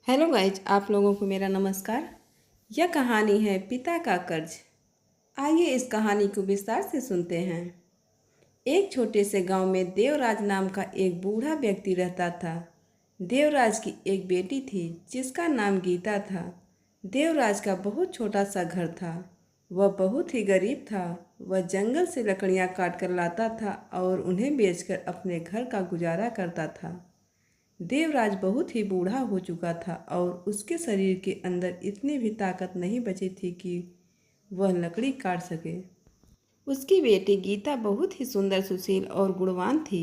Hello guys, आप लोगों को मेरा नमस्कार। यह कहानी है पिता का कर्ज। आइए इस कहानी को विस्तार से सुनते हैं। एक छोटे से गांव में देवराज नाम का एक बूढ़ा व्यक्ति रहता था। देवराज की एक बेटी थी जिसका नाम गीता था। देवराज का बहुत छोटा सा घर था। वह बहुत ही गरीब था। वह जंगल से लकड़ियां काट कर लाता था और उन्हें बेचकर अपने घर का गुजारा करता था। देवराज बहुत ही बूढ़ा हो चुका था और उसके शरीर के अंदर इतनी भी ताकत नहीं बची थी कि वह लकड़ी काट सके। उसकी बेटी गीता बहुत ही सुंदर, सुशील और गुणवान थी।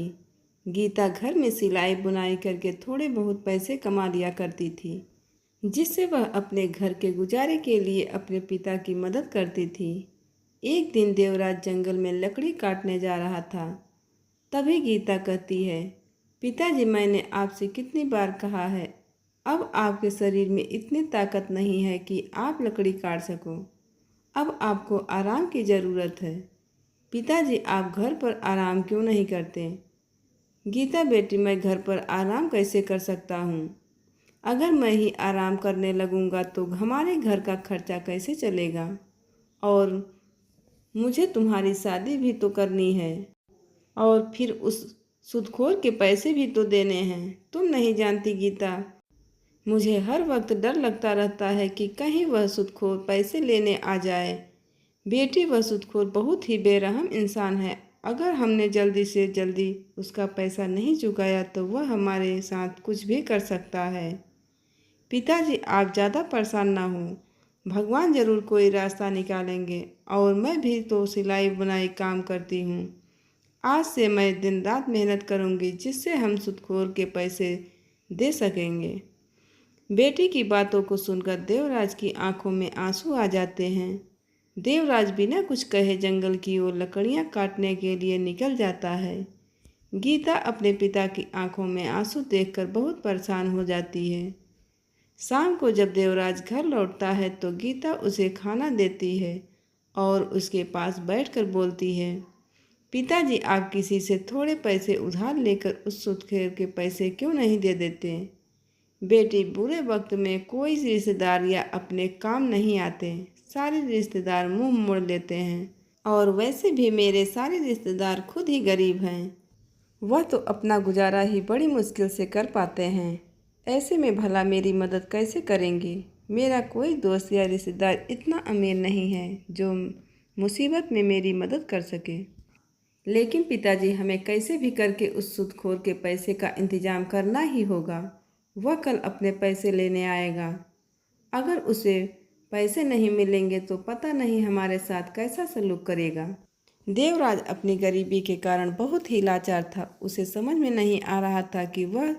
गीता घर में सिलाई बुनाई करके थोड़े बहुत पैसे कमा लिया करती थी, जिससे वह अपने घर के गुजारे के लिए अपने पिता की मदद करती थी। एक दिन देवराज जंगल में लकड़ी काटने जा रहा था। तभी गीता कहती है, पिताजी, मैंने आपसे कितनी बार कहा है, अब आपके शरीर में इतनी ताकत नहीं है कि आप लकड़ी काट सको। अब आपको आराम की ज़रूरत है। पिताजी, आप घर पर आराम क्यों नहीं करते? गीता बेटी, मैं घर पर आराम कैसे कर सकता हूँ? अगर मैं ही आराम करने लगूंगा तो हमारे घर का खर्चा कैसे चलेगा? और मुझे तुम्हारी शादी भी तो करनी है और फिर उस सूदखोर के पैसे भी तो देने हैं। तुम नहीं जानती गीता, मुझे हर वक्त डर लगता रहता है कि कहीं वह सूदखोर पैसे लेने आ जाए। बेटी, वह सूदखोर बहुत ही बेरहम इंसान है। अगर हमने जल्दी से जल्दी उसका पैसा नहीं चुकाया तो वह हमारे साथ कुछ भी कर सकता है। पिताजी, आप ज़्यादा परेशान ना हो, भगवान जरूर कोई रास्ता निकालेंगे। और मैं भी तो सिलाई बुनाई काम करती हूँ। आज से मैं दिन रात मेहनत करूंगी जिससे हम सूदखोर के पैसे दे सकेंगे। बेटी की बातों को सुनकर देवराज की आंखों में आंसू आ जाते हैं। देवराज बिना कुछ कहे जंगल की ओर लकड़ियां काटने के लिए निकल जाता है। गीता अपने पिता की आंखों में आंसू देखकर बहुत परेशान हो जाती है। शाम को जब देवराज घर लौटता है तो गीता उसे खाना देती है और उसके पास बैठकर बोलती है, पिताजी, आप किसी से थोड़े पैसे उधार लेकर उस सूदखोर के पैसे क्यों नहीं दे देते? बेटी, बुरे वक्त में कोई रिश्तेदार या अपने काम नहीं आते। सारे रिश्तेदार मुंह मोड़ लेते हैं और वैसे भी मेरे सारे रिश्तेदार खुद ही गरीब हैं। वह तो अपना गुजारा ही बड़ी मुश्किल से कर पाते हैं। ऐसे में भला मेरी मदद कैसे करेंगे? मेरा कोई दोस्त या रिश्तेदार इतना अमीर नहीं है जो मुसीबत में मेरी मदद कर सके। लेकिन पिताजी, हमें कैसे भी करके उस सूदखोर के पैसे का इंतजाम करना ही होगा। वह कल अपने पैसे लेने आएगा। अगर उसे पैसे नहीं मिलेंगे तो पता नहीं हमारे साथ कैसा सलूक करेगा। देवराज अपनी गरीबी के कारण बहुत ही लाचार था। उसे समझ में नहीं आ रहा था कि वह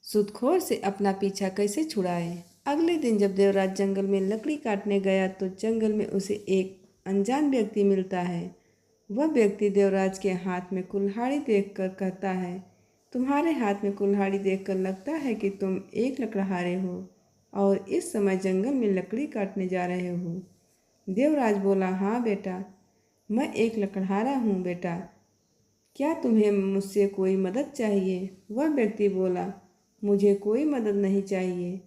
सूदखोर से अपना पीछा कैसे छुड़ाए। अगले दिन जब देवराज जंगल में लकड़ी काटने गया तो जंगल में उसे एक अनजान व्यक्ति मिलता है। वह व्यक्ति देवराज के हाथ में कुल्हाड़ी देखकर कहता है, तुम्हारे हाथ में कुल्हाड़ी देखकर लगता है कि तुम एक लकड़हारे हो और इस समय जंगल में लकड़ी काटने जा रहे हो। देवराज बोला, हाँ बेटा, मैं एक लकड़हारा हूँ बेटा। क्या तुम्हें मुझसे कोई मदद चाहिए? वह व्यक्ति बोला, मुझे कोई मदद नहीं चाहिए,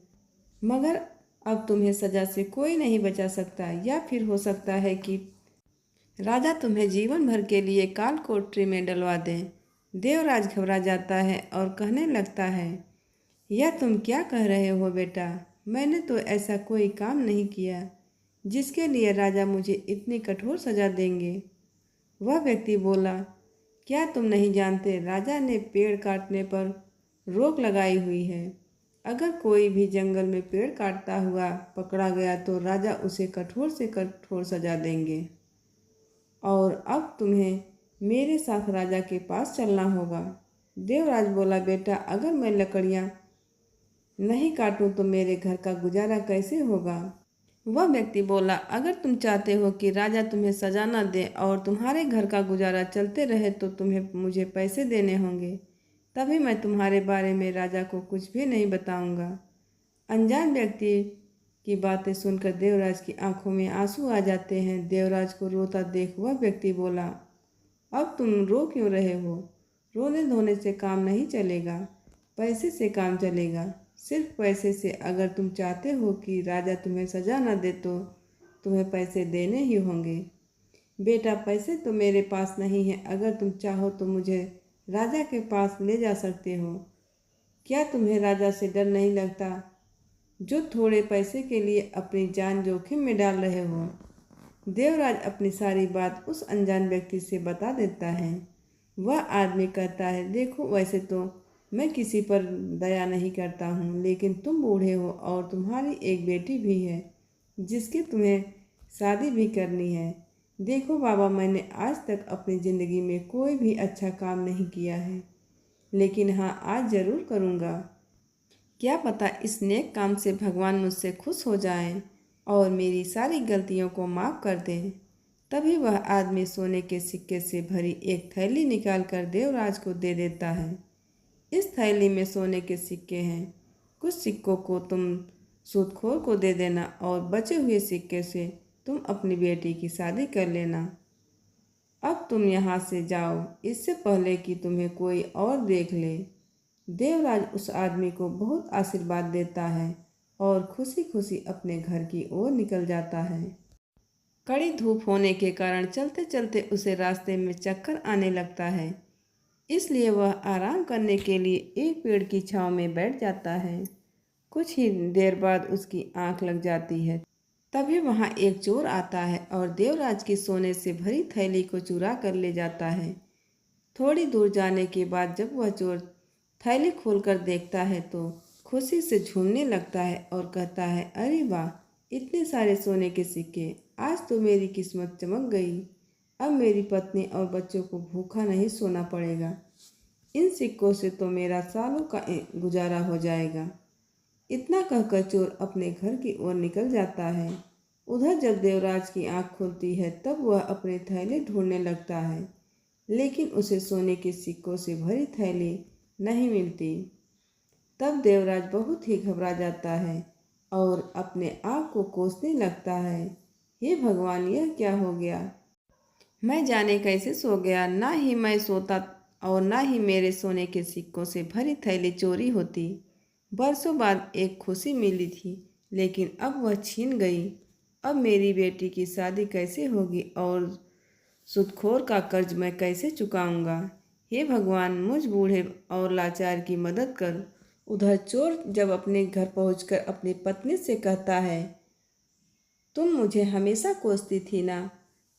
मगर अब तुम्हें सज़ा से कोई नहीं बचा सकता, या फिर हो सकता है कि राजा तुम्हें जीवन भर के लिए काल कोठरी में डलवा दें। देवराज घबरा जाता है और कहने लगता है, यह तुम क्या कह रहे हो बेटा? मैंने तो ऐसा कोई काम नहीं किया जिसके लिए राजा मुझे इतनी कठोर सज़ा देंगे। वह व्यक्ति बोला, क्या तुम नहीं जानते, राजा ने पेड़ काटने पर रोक लगाई हुई है। अगर कोई भी जंगल में पेड़ काटता हुआ पकड़ा गया तो राजा उसे कठोर से कठोर सज़ा देंगे। और अब तुम्हें मेरे साथ राजा के पास चलना होगा। देवराज बोला, बेटा, अगर मैं लकड़ियाँ नहीं काटूं तो मेरे घर का गुजारा कैसे होगा? वह व्यक्ति बोला, अगर तुम चाहते हो कि राजा तुम्हें सजा न दे और तुम्हारे घर का गुजारा चलते रहे तो तुम्हें मुझे पैसे देने होंगे, तभी मैं तुम्हारे बारे में राजा को कुछ भी नहीं बताऊंगा। अनजान व्यक्ति की बातें सुनकर देवराज की आंखों में आंसू आ जाते हैं। देवराज को रोता देख वह व्यक्ति बोला, अब तुम रो क्यों रहे हो? रोने धोने से काम नहीं चलेगा, पैसे से काम चलेगा। सिर्फ पैसे से अगर तुम चाहते हो कि राजा तुम्हें सजा न दे तो तुम्हें पैसे देने ही होंगे। बेटा, पैसे तो मेरे पास नहीं है, अगर तुम चाहो तो मुझे राजा के पास ले जा सकते हो। क्या तुम्हें राजा से डर नहीं लगता, जो थोड़े पैसे के लिए अपनी जान जोखिम में डाल रहे हो? देवराज अपनी सारी बात उस अनजान व्यक्ति से बता देता है। वह आदमी कहता है, देखो, वैसे तो मैं किसी पर दया नहीं करता हूँ, लेकिन तुम बूढ़े हो और तुम्हारी एक बेटी भी है जिसकी तुम्हें शादी भी करनी है। देखो बाबा, मैंने आज तक अपनी ज़िंदगी में कोई भी अच्छा काम नहीं किया है, लेकिन हाँ, आज ज़रूर करूँगा। क्या पता इस नेक काम से भगवान मुझसे खुश हो जाएं और मेरी सारी गलतियों को माफ़ कर दें। तभी वह आदमी सोने के सिक्के से भरी एक थैली निकालकर देवराज को दे देता है। इस थैली में सोने के सिक्के हैं। कुछ सिक्कों को तुम सूदखोर को दे देना और बचे हुए सिक्के से तुम अपनी बेटी की शादी कर लेना। अब तुम यहाँ से जाओ, इससे पहले कि तुम्हें कोई और देख ले। देवराज उस आदमी को बहुत आशीर्वाद देता है और खुशी खुशी अपने घर की ओर निकल जाता है। कड़ी धूप होने के कारण चलते चलते उसे रास्ते में चक्कर आने लगता है, इसलिए वह आराम करने के लिए एक पेड़ की छांव में बैठ जाता है। कुछ ही देर बाद उसकी आंख लग जाती है। तभी वहां एक चोर आता है और देवराज की सोने से भरी थैली को चुरा कर ले जाता है। थोड़ी दूर जाने के बाद जब वह चोर थैली खोलकर देखता है तो खुशी से झूमने लगता है और कहता है, अरे वाह, इतने सारे सोने के सिक्के, आज तो मेरी किस्मत चमक गई। अब मेरी पत्नी और बच्चों को भूखा नहीं सोना पड़ेगा। इन सिक्कों से तो मेरा सालों का गुजारा हो जाएगा। इतना कहकर चोर अपने घर की ओर निकल जाता है। उधर जब देवराज की आंख खुलती है तब वह अपने थैली ढूंढने लगता है, लेकिन उसे सोने के सिक्कों से भरी थैली नहीं मिलती। तब देवराज बहुत ही घबरा जाता है और अपने आप को कोसने लगता है, हे भगवान, यह क्या हो गया? मैं जाने कैसे सो गया। ना ही मैं सोता और ना ही मेरे सोने के सिक्कों से भरी थैली चोरी होती। बरसों बाद एक खुशी मिली थी, लेकिन अब वह छीन गई। अब मेरी बेटी की शादी कैसे होगी और सूदखोर का कर्ज मैं कैसे चुकाऊंगा? हे भगवान, मुझ बूढ़े और लाचार की मदद कर। उधर चोर जब अपने घर पहुंचकर अपनी पत्नी से कहता है, तुम मुझे हमेशा कोसती थी ना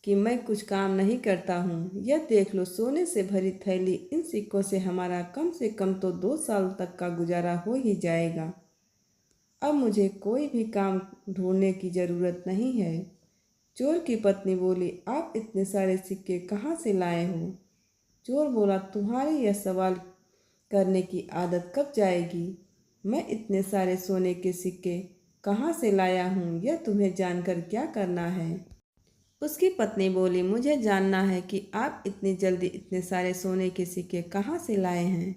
कि मैं कुछ काम नहीं करता हूँ। यह देख लो, सोने से भरी थैली, इन सिक्कों से हमारा कम से कम तो 2 साल तक का गुजारा हो ही जाएगा। अब मुझे कोई भी काम ढूंढने की ज़रूरत नहीं है। चोर की पत्नी बोली, आप इतने सारे सिक्के कहाँ से लाए हो? चोर बोला, तुम्हारे यह सवाल करने की आदत कब जाएगी? मैं इतने सारे सोने के सिक्के कहाँ से लाया हूँ, यह तुम्हें जानकर क्या करना है? उसकी पत्नी बोली, मुझे जानना है कि आप इतनी जल्दी इतने सारे सोने के सिक्के कहाँ से लाए हैं।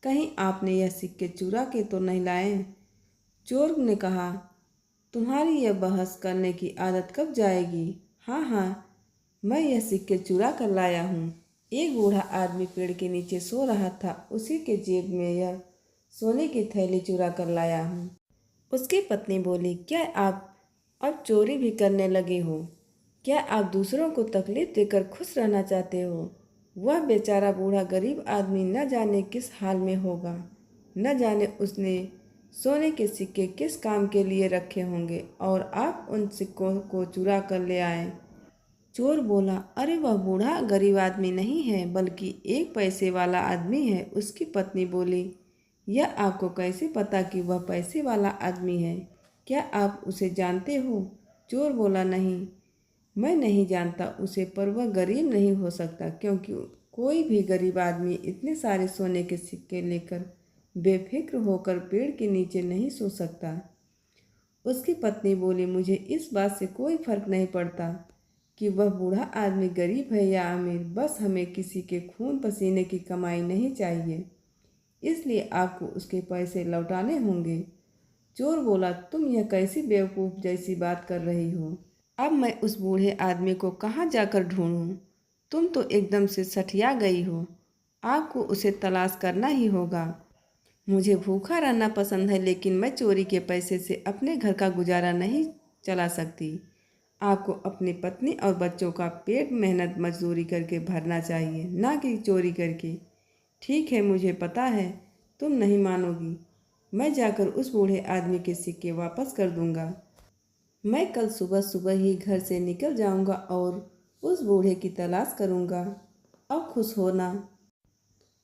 कहीं आपने यह सिक्के चुरा के तो नहीं लाए? चोर ने कहा, तुम्हारी यह बहस करने की आदत कब जाएगी? हाँ हाँ, मैं यह सिक्के चुरा कर लाया हूँ। एक बूढ़ा आदमी पेड़ के नीचे सो रहा था, उसी के जेब में यह सोने की थैली चुरा कर लाया हूँ। उसकी पत्नी बोली, क्या आप अब चोरी भी करने लगे हो? क्या आप दूसरों को तकलीफ देकर खुश रहना चाहते हो? वह बेचारा बूढ़ा गरीब आदमी न जाने किस हाल में होगा, न जाने उसने सोने के सिक्के किस काम के लिए रखे होंगे और आप उन सिक्कों को चुरा कर ले आए। चोर बोला, अरे वह बूढ़ा गरीब आदमी नहीं है, बल्कि एक पैसे वाला आदमी है। उसकी पत्नी बोली, यह आपको कैसे पता कि वह पैसे वाला आदमी है? क्या आप उसे जानते हो? चोर बोला, नहीं, मैं नहीं जानता उसे, पर वह गरीब नहीं हो सकता, क्योंकि कोई भी गरीब आदमी इतने सारे सोने के सिक्के लेकर बेफिक्र होकर पेड़ के नीचे नहीं सो सकता। उसकी पत्नी बोली, मुझे इस बात से कोई फर्क नहीं पड़ता कि वह बूढ़ा आदमी गरीब है या अमीर, बस हमें किसी के खून पसीने की कमाई नहीं चाहिए, इसलिए आपको उसके पैसे लौटाने होंगे। चोर बोला, तुम यह कैसी बेवकूफ़ जैसी बात कर रही हो? अब मैं उस बूढ़े आदमी को कहाँ जाकर ढूंढूं? तुम तो एकदम से सठिया गई हो। आपको उसे तलाश करना ही होगा। मुझे भूखा रहना पसंद है, लेकिन मैं चोरी के पैसे से अपने घर का गुजारा नहीं चला सकती। आपको अपनी पत्नी और बच्चों का पेट मेहनत मजदूरी करके भरना चाहिए, ना कि चोरी करके। ठीक है, मुझे पता है तुम नहीं मानोगी। मैं जाकर उस बूढ़े आदमी के सिक्के वापस कर दूंगा। मैं कल सुबह सुबह ही घर से निकल जाऊंगा और उस बूढ़े की तलाश करूंगा। अब खुश होना।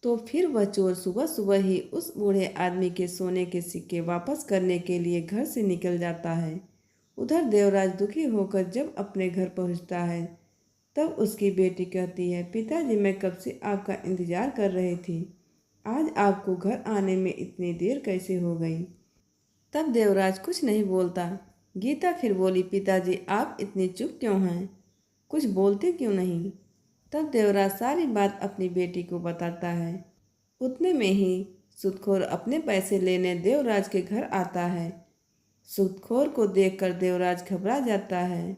तो फिर वह चोर सुबह सुबह ही उस बूढ़े आदमी के सोने के सिक्के वापस करने के लिए घर से निकल जाता है। उधर देवराज दुखी होकर जब अपने घर पहुंचता है, तब उसकी बेटी कहती है, पिताजी मैं कब से आपका इंतजार कर रही थी। आज आपको घर आने में इतनी देर कैसे हो गई। तब देवराज कुछ नहीं बोलता। गीता फिर बोली, पिताजी आप इतनी चुप क्यों हैं, कुछ बोलते क्यों नहीं। तब देवराज सारी बात अपनी बेटी को बताता है। उतने में ही सुदखोर अपने पैसे लेने देवराज के घर आता है। सुदखोर को देखकर देवराज घबरा जाता है।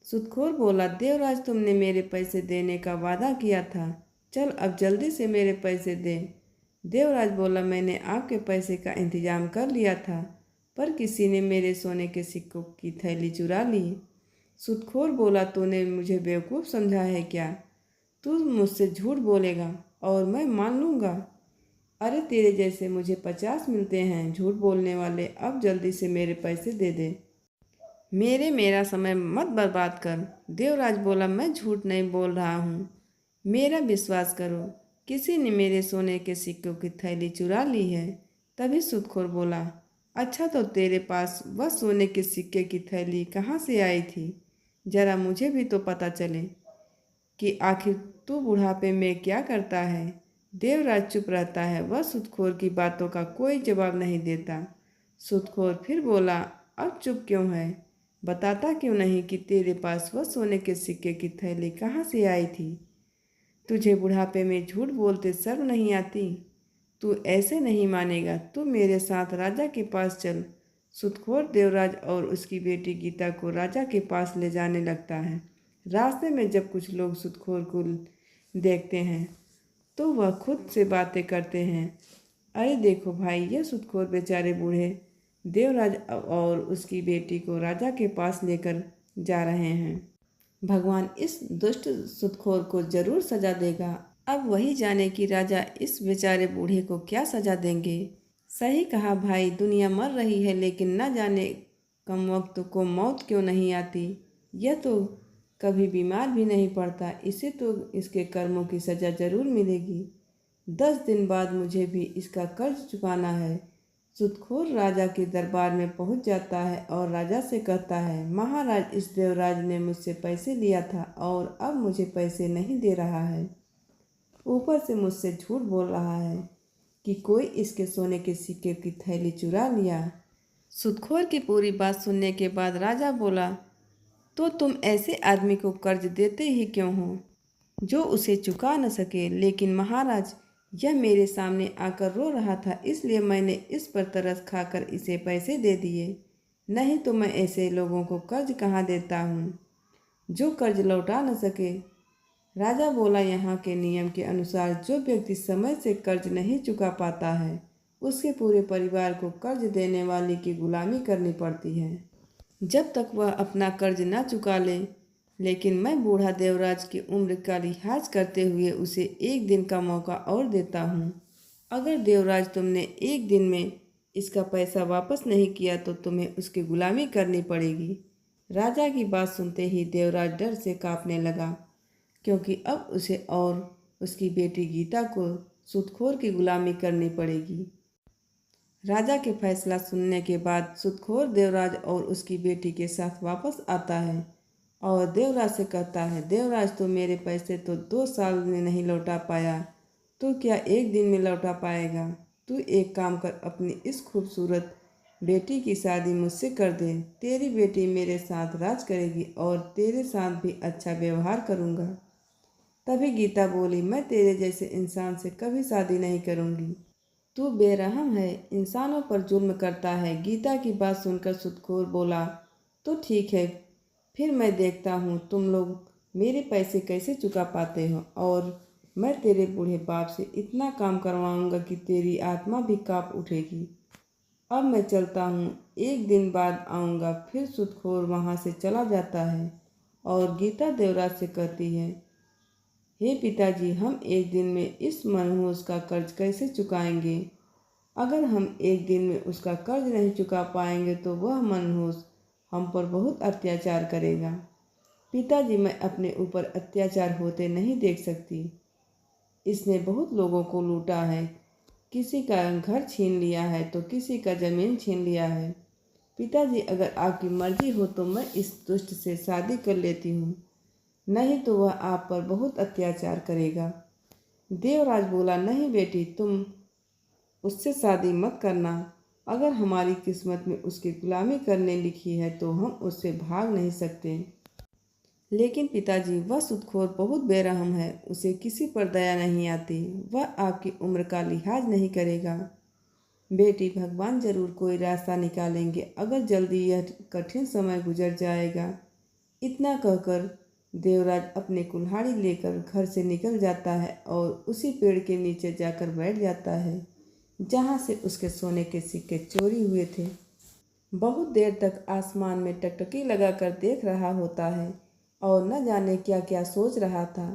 सुदखोर बोला, देवराज तुमने मेरे पैसे देने का वादा किया था, चल अब जल्दी से मेरे पैसे दे। देवराज बोला, मैंने आपके पैसे का इंतजाम कर लिया था, पर किसी ने मेरे सोने के सिक्कों की थैली चुरा ली। सुदखोर बोला, तूने मुझे बेवकूफ़ समझा है क्या। तू मुझसे झूठ बोलेगा और मैं मान लूँगा। अरे तेरे जैसे मुझे 50 मिलते हैं झूठ बोलने वाले। अब जल्दी से मेरे पैसे दे दे, मेरा समय मत बर्बाद कर। देवराज बोला, मैं झूठ नहीं बोल रहा हूँ, मेरा विश्वास करो, किसी ने मेरे सोने के सिक्कों की थैली चुरा ली है। तभी सुदखोर बोला, अच्छा तो तेरे पास वह सोने के सिक्के की थैली कहाँ से आई थी, जरा मुझे भी तो पता चले कि आखिर तू बुढ़ापे में क्या करता है। देवराज चुप रहता है, वह सुदखोर की बातों का कोई जवाब नहीं देता। सुदखोर फिर बोला, अब चुप क्यों है, बताता क्यों नहीं कि तेरे पास वह सोने के सिक्के की थैली कहाँ से आई थी। तुझे बुढ़ापे में झूठ बोलते शर्म नहीं आती। तू ऐसे नहीं मानेगा, तू मेरे साथ राजा के पास चल। सुदखोर देवराज और उसकी बेटी गीता को राजा के पास ले जाने लगता है। रास्ते में जब कुछ लोग सुदखोर को देखते हैं तो वह खुद से बातें करते हैं, अरे देखो भाई, ये सुदखोर बेचारे बूढ़े देवराज और उसकी बेटी को राजा के पास लेकर जा रहे हैं। भगवान इस दुष्ट सुदखोर को जरूर सजा देगा। अब वही जाने कि राजा इस बेचारे बूढ़े को क्या सजा देंगे। सही कहा भाई, दुनिया मर रही है, लेकिन न जाने कम वक्त को मौत क्यों नहीं आती। यह तो कभी बीमार भी नहीं पड़ता, इसे तो इसके कर्मों की सजा जरूर मिलेगी। 10 दिन बाद मुझे भी इसका कर्ज चुकाना है। सुदखोर राजा के दरबार में पहुंच जाता है और राजा से कहता है, महाराज, इस देवराज ने मुझसे पैसे लिया था और अब मुझे पैसे नहीं दे रहा है, ऊपर से मुझसे झूठ बोल रहा है कि कोई इसके सोने के सिक्के की थैली चुरा लिया। सुदखोर की पूरी बात सुनने के बाद राजा बोला, तो तुम ऐसे आदमी को कर्ज देते ही क्यों हो जो उसे चुका न सके। लेकिन महाराज, यह मेरे सामने आकर रो रहा था, इसलिए मैंने इस पर तरस खाकर इसे पैसे दे दिए, नहीं तो मैं ऐसे लोगों को कर्ज कहाँ देता हूँ जो कर्ज लौटा न सके। राजा बोला, यहाँ के नियम के अनुसार जो व्यक्ति समय से कर्ज नहीं चुका पाता है, उसके पूरे परिवार को कर्ज देने वाले की गुलामी करनी पड़ती है, जब तक वह अपना कर्ज ना चुका ले। लेकिन मैं बूढ़ा देवराज की उम्र का लिहाज करते हुए उसे 1 दिन का मौका और देता हूँ। अगर देवराज तुमने 1 दिन में इसका पैसा वापस नहीं किया तो तुम्हें उसकी गुलामी करनी पड़ेगी। राजा की बात सुनते ही देवराज डर से कांपने लगा, क्योंकि अब उसे और उसकी बेटी गीता को सुदखोर की गुलामी करनी पड़ेगी। राजा के फैसला सुनने के बाद सुदखोर देवराज और उसकी बेटी के साथ वापस आता है और देवराज से कहता है, देवराज, तो मेरे पैसे तो 2 साल में नहीं लौटा पाया, तो क्या 1 दिन में लौटा पाएगा। तू एक काम कर, अपनी इस खूबसूरत बेटी की शादी मुझसे कर दे। तेरी बेटी मेरे साथ राज करेगी और तेरे साथ भी अच्छा व्यवहार करूँगा। तभी गीता बोली, मैं तेरे जैसे इंसान से कभी शादी नहीं करूँगी, तू बेरहम है, इंसानों पर जुल्म करता है। गीता की बात सुनकर सुदखोर बोला, तो ठीक है, फिर मैं देखता हूँ तुम लोग मेरे पैसे कैसे चुका पाते हो और मैं तेरे बूढ़े बाप से इतना काम करवाऊंगा कि तेरी आत्मा भी कांप उठेगी। अब मैं चलता हूँ, एक दिन बाद आऊँगा। फिर सुदखोर वहाँ से चला जाता है और गीता देवराज से कहती है, हे पिताजी, हम एक दिन में इस मनहूस का कर्ज कैसे चुकाएंगे? अगर हम एक दिन में उसका कर्ज नहीं चुका पाएंगे तो वह मनहूस हम पर बहुत अत्याचार करेगा। पिताजी, मैं अपने ऊपर अत्याचार होते नहीं देख सकती। इसने बहुत लोगों को लूटा है, किसी का घर छीन लिया है तो किसी का ज़मीन छीन लिया है। पिताजी, अगर आपकी मर्जी हो तो मैं इस दुष्ट से शादी कर लेती हूँ, नहीं तो वह आप पर बहुत अत्याचार करेगा। देवराज बोला, नहीं बेटी, तुम उससे शादी मत करना। अगर हमारी किस्मत में उसकी गुलामी करने लिखी है तो हम उससे भाग नहीं सकते। लेकिन पिताजी, वह सुदखोर बहुत बेरहम है, उसे किसी पर दया नहीं आती। वह आपकी उम्र का लिहाज नहीं करेगा। बेटी, भगवान जरूर कोई रास्ता निकालेंगे, अगर जल्दी यह कठिन समय गुजर जाएगा। इतना कहकर देवराज अपने कुल्हाड़ी लेकर घर से निकल जाता है और उसी पेड़ के नीचे जाकर बैठ जाता है जहाँ से उसके सोने के सिक्के चोरी हुए थे। बहुत देर तक आसमान में टकटकी लगाकर देख रहा होता है और न जाने क्या क्या सोच रहा था।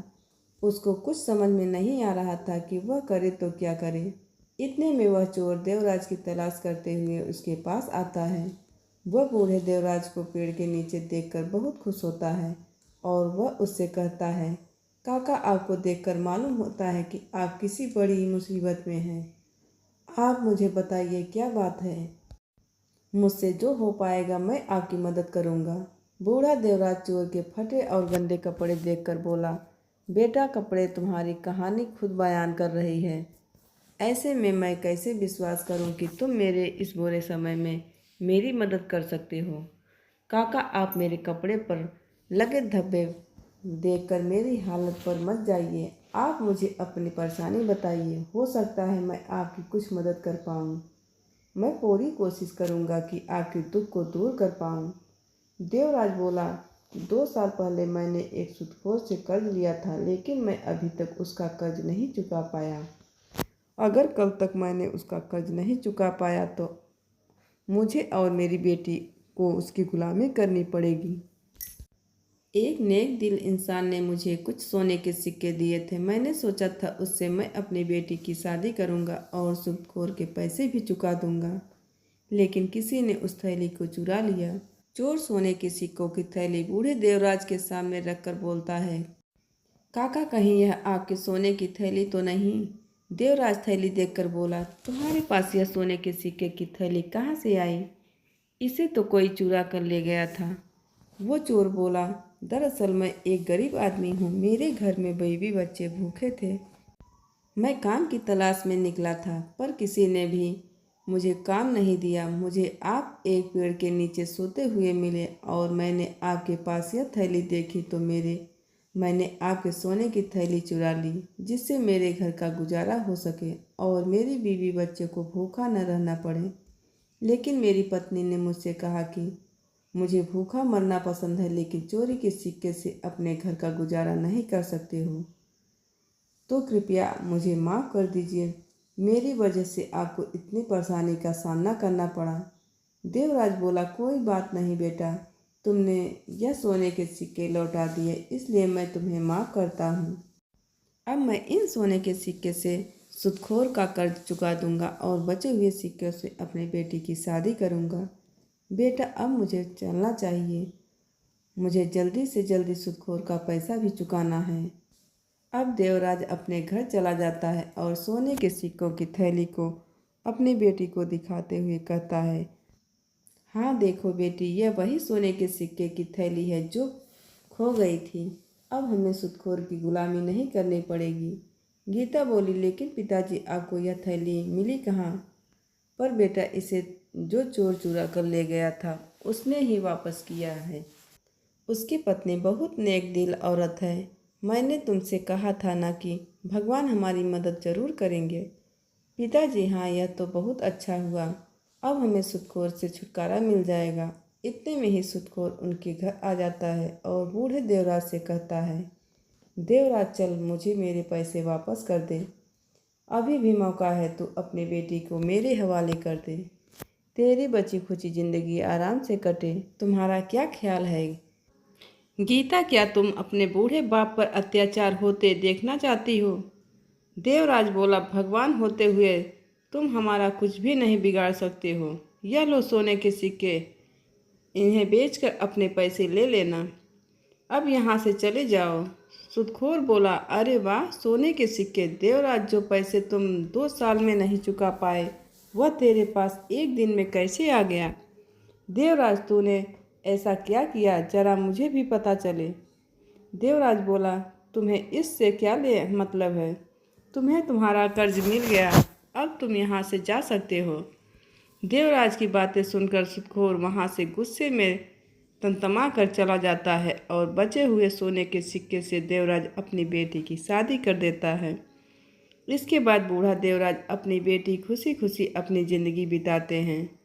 उसको कुछ समझ में नहीं आ रहा था कि वह करे तो क्या करे। इतने में वह चोर देवराज की तलाश करते हुए उसके पास आता है। वह बूढ़े देवराज को पेड़ के नीचे देखकर बहुत खुश होता है और वह उससे कहता है, काका, आपको देखकर मालूम होता है कि आप किसी बड़ी मुसीबत में हैं। आप मुझे बताइए, क्या बात है? मुझसे जो हो पाएगा मैं आपकी मदद करूंगा। बूढ़ा देवराज चोर के फटे और गंदे कपड़े देखकर बोला, बेटा, कपड़े तुम्हारी कहानी खुद बयान कर रही है। ऐसे में मैं कैसे विश्वास करूं कि तुम मेरे इस बुरे समय में मेरी मदद कर सकते हो? काका, आप मेरे कपड़े पर लगे धब्बे देखकर मेरी हालत पर मत जाइए। आप मुझे अपनी परेशानी बताइए, हो सकता है मैं आपकी कुछ मदद कर पाऊँ। मैं पूरी कोशिश करूँगा कि आपके दुख को दूर कर पाऊँ। देवराज बोला, 2 साल पहले मैंने एक सुदखोर से कर्ज लिया था, लेकिन मैं अभी तक उसका कर्ज नहीं चुका पाया। अगर कल तक मैंने उसका कर्ज नहीं चुका पाया तो मुझे और मेरी बेटी को उसकी गुलामी करनी पड़ेगी। एक नेक दिल इंसान ने मुझे कुछ सोने के सिक्के दिए थे। मैंने सोचा था उससे मैं अपनी बेटी की शादी करूंगा और सुदखोर के पैसे भी चुका दूंगा, लेकिन किसी ने उस थैली को चुरा लिया। चोर सोने के सिक्कों की थैली बूढ़े देवराज के सामने रखकर बोलता है, काका, कहीं यह आपके सोने की थैली तो नहीं? देवराज थैली देखकर बोला, तुम्हारे पास यह सोने के सिक्के की थैली कहाँ से आई? इसे तो कोई चुरा कर ले गया था। वो चोर बोला, दरअसल मैं एक गरीब आदमी हूँ, मेरे घर में बीवी बच्चे भूखे थे। मैं काम की तलाश में निकला था, पर किसी ने भी मुझे काम नहीं दिया। मुझे आप एक पेड़ के नीचे सोते हुए मिले और मैंने आपके पास यह थैली देखी तो मैंने आपके सोने की थैली चुरा ली, जिससे मेरे घर का गुजारा हो सके और मेरी बीवी बच्चे को भूखा न रहना पड़े। लेकिन मेरी पत्नी ने मुझसे कहा कि मुझे भूखा मरना पसंद है, लेकिन चोरी के सिक्के से अपने घर का गुजारा नहीं कर सकते हो, तो कृपया मुझे माफ़ कर दीजिए। मेरी वजह से आपको इतनी परेशानी का सामना करना पड़ा। देवराज बोला, कोई बात नहीं बेटा, तुमने यह सोने के सिक्के लौटा दिए, इसलिए मैं तुम्हें माफ़ करता हूँ। अब मैं इन सोने के सिक्के से सुदखोर का कर्ज चुका दूंगा और बचे हुए सिक्कों से अपनी बेटी की शादी करूंगा। बेटा, अब मुझे चलना चाहिए। मुझे जल्दी से जल्दी सुदखोर का पैसा भी चुकाना है। अब देवराज अपने घर चला जाता है और सोने के सिक्कों की थैली को अपनी बेटी को दिखाते हुए कहता है, हाँ देखो बेटी, यह वही सोने के सिक्के की थैली है जो खो गई थी। अब हमें सुदखोर की गुलामी नहीं करनी पड़ेगी। गीता बोली, लेकिन पिताजी, आपको यह थैली मिली कहाँ? पर बेटा, इसे जो चोर चुरा कर ले गया था उसने ही वापस किया है। उसकी पत्नी बहुत नेक दिल औरत है। मैंने तुमसे कहा था ना कि भगवान हमारी मदद जरूर करेंगे। पिताजी, हाँ, यह तो बहुत अच्छा हुआ। अब हमें सुदखोर से छुटकारा मिल जाएगा। इतने में ही सुदखोर उनके घर आ जाता है और बूढ़े देवराज से कहता है, देवराज, चल मुझे मेरे पैसे वापस कर दे। अभी भी मौका है, तू अपनी बेटी को मेरे हवाले कर दे। तेरी बची खुची ज़िंदगी आराम से कटे। तुम्हारा क्या ख्याल है गीता? क्या तुम अपने बूढ़े बाप पर अत्याचार होते देखना चाहती हो? देवराज बोला, भगवान होते हुए तुम हमारा कुछ भी नहीं बिगाड़ सकते हो। यह लो सोने के सिक्के, इन्हें बेचकर अपने पैसे ले लेना। अब यहाँ से चले जाओ। सूदखोर बोला, अरे वाह, सोने के सिक्के! देवराज, जो पैसे तुम 2 साल में नहीं चुका पाए वह तेरे पास एक दिन में कैसे आ गया? देवराज, तूने ऐसा क्या किया, जरा मुझे भी पता चले। देवराज बोला, तुम्हें इससे क्या मतलब है? तुम्हें तुम्हारा कर्ज मिल गया, अब तुम यहाँ से जा सकते हो। देवराज की बातें सुनकर सूदखोर वहाँ से गुस्से में तमतमा कर चला जाता है और बचे हुए सोने के सिक्के से देवराज अपनी बेटी की शादी कर देता है। इसके बाद बूढ़ा देवराज अपनी बेटी खुशी खुशी अपनी ज़िंदगी बिताते हैं।